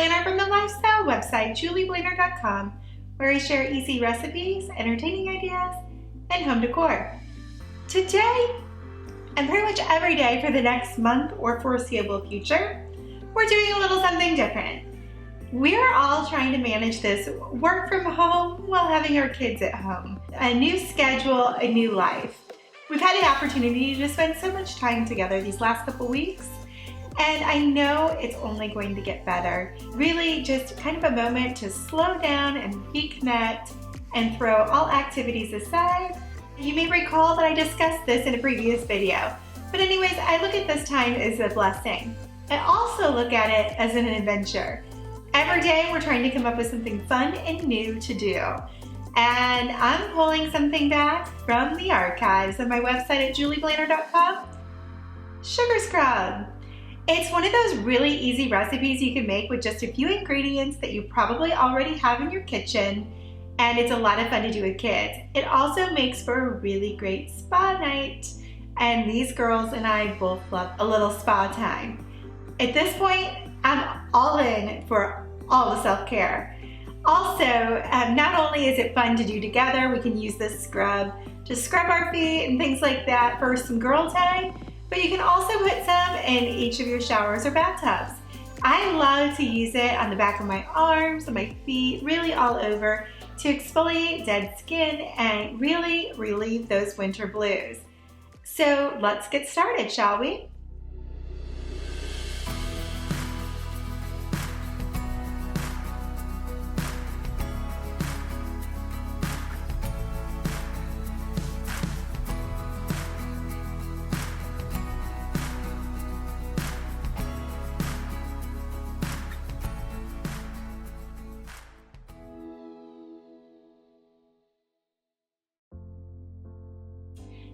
Blanner from the lifestyle website julieblanner.com, where I share easy recipes, entertaining ideas, and home decor. Today, and pretty much every day for the next month or foreseeable future, we're doing a little something different. We're all trying to manage this work from home while having our kids at home. A new schedule, a new life. We've had the opportunity to spend so much time together these last couple weeks, and I know it's only going to get better. Really just kind of a moment to slow down and reconnect and throw all activities aside. You may recall that I discussed this in a previous video, but anyways, I look at this time as a blessing. I also look at it as an adventure. Every day we're trying to come up with something fun and new to do. And I'm pulling something back from the archives on my website at julieblanner.com. Sugar scrub. It's one of those really easy recipes you can make with just a few ingredients that you probably already have in your kitchen, and it's a lot of fun to do with kids. It also makes for a really great spa night, and these girls and I both love a little spa time. At this point, I'm all in for all the self-care. Also, not only is it fun to do together, we can use this scrub to scrub our feet and things like that for some girl time, but you can also put some in each of your showers or bathtubs. I love to use it on the back of my arms, on my feet, really all over to exfoliate dead skin and really relieve those winter blues. So let's get started, shall we?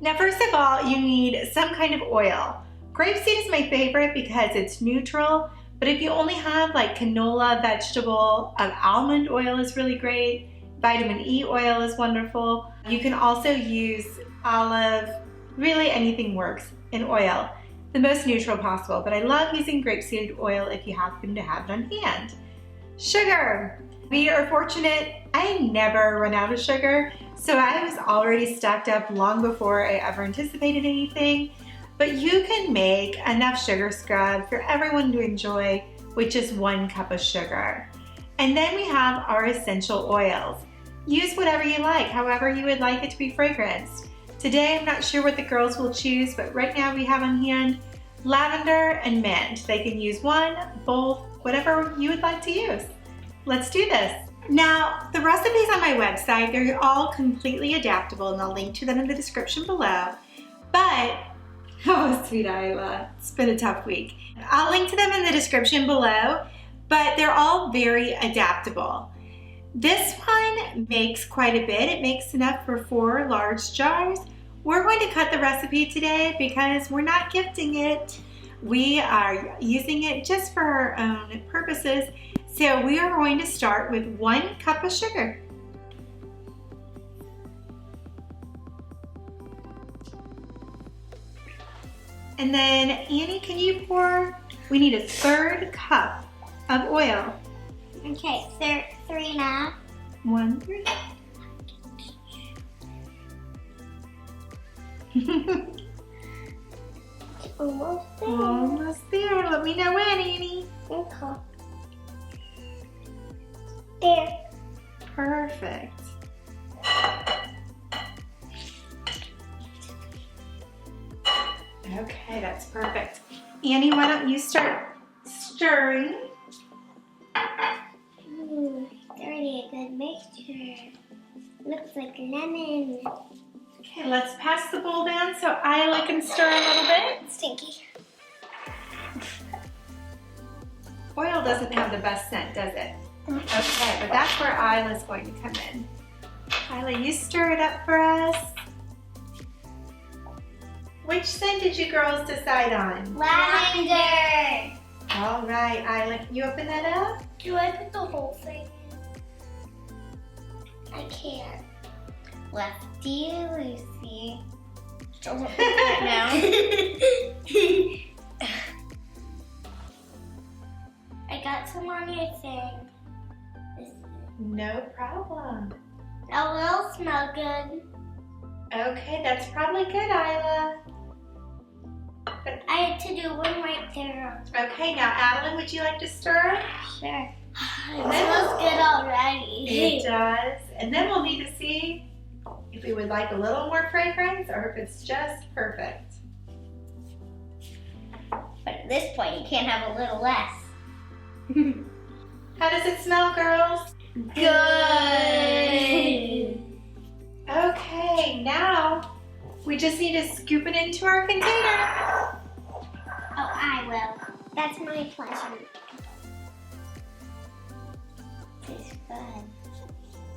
Now, first of all, you need some kind of oil. Grapeseed is my favorite because it's neutral, but if you only have like canola, vegetable, almond oil is really great. Vitamin E oil is wonderful. You can also use olive, really anything works in oil. The most neutral possible, but I love using grapeseed oil if you happen to have it on hand. Sugar. We are fortunate, I never run out of sugar, so I was already stocked up long before I ever anticipated anything. But you can make enough sugar scrub for everyone to enjoy with just 1 cup of sugar. And then we have our essential oils. Use whatever you like, however you would like it to be fragranced. Today I'm not sure what the girls will choose, but right now we have on hand lavender and mint. They can use one, both, whatever you would like to use. Let's do this. Now, the recipes on my website, they're all completely adaptable, and I'll link to them in the description below. But, oh sweet Isla, it's been a tough week. I'll link to them in the description below, but they're all very adaptable. This one makes quite a bit. It makes enough for 4 large jars. We're going to cut the recipe today because we're not gifting it. We are using it just for our own purposes. So we are going to start with 1 cup of sugar. And then Annie, can you pour, we need a 1/3 cup of oil. Okay, 3 now. 1, 3. Almost there. Almost there. Let me know when, Annie. Okay. There. Perfect. Okay, that's perfect. Annie, why don't you start stirring? Ooh, it's already a good mixture. Looks like lemon. Okay, let's pass the bowl down so Isla can stir a little bit. Stinky. Oil doesn't have the best scent, does it? Okay, but that's where Isla's going to come in. Isla, you stir it up for us. Which scent did you girls decide on? Lavender. All right, Isla, can you open that up? Do I put the whole thing in? I can't. Lefty Lucy. Don't put that now. I got some on your No problem. That will smell good. Okay, that's probably good, Isla. I had to do one right there. Okay, now Adeline, would you like to stir? Sure. It And then smells good already. it does. And then we'll need to see if we would like a little more fragrance or if it's just perfect. But at this point, you can't have a little less. How does it smell, girls? Good. Okay, now we just need to scoop it into our container. Oh, I will. That's my pleasure. This is fun.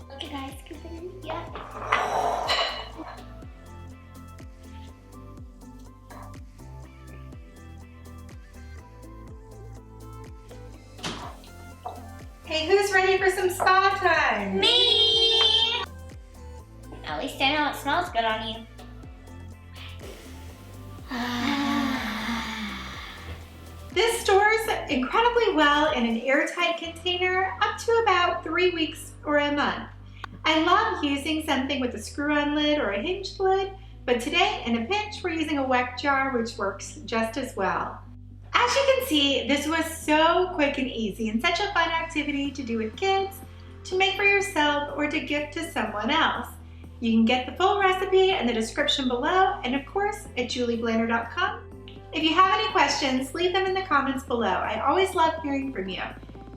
Look at I scoop it in. Yep. Hey, who's ready for some spa time? Me! At least I know it smells good on you. This stores incredibly well in an airtight container up to about 3 weeks or a month. I love using something with a screw-on lid or a hinged lid, but today in a pinch we're using a wet jar, which works just as well. As you can see, this was so quick and easy and such a fun activity to do with kids, to make for yourself, or to gift to someone else. You can get the full recipe in the description below and of course at julieblanner.com. If you have any questions, leave them in the comments below. I always love hearing from you.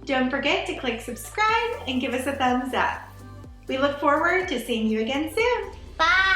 Don't forget to click subscribe and give us a thumbs up. We look forward to seeing you again soon. Bye!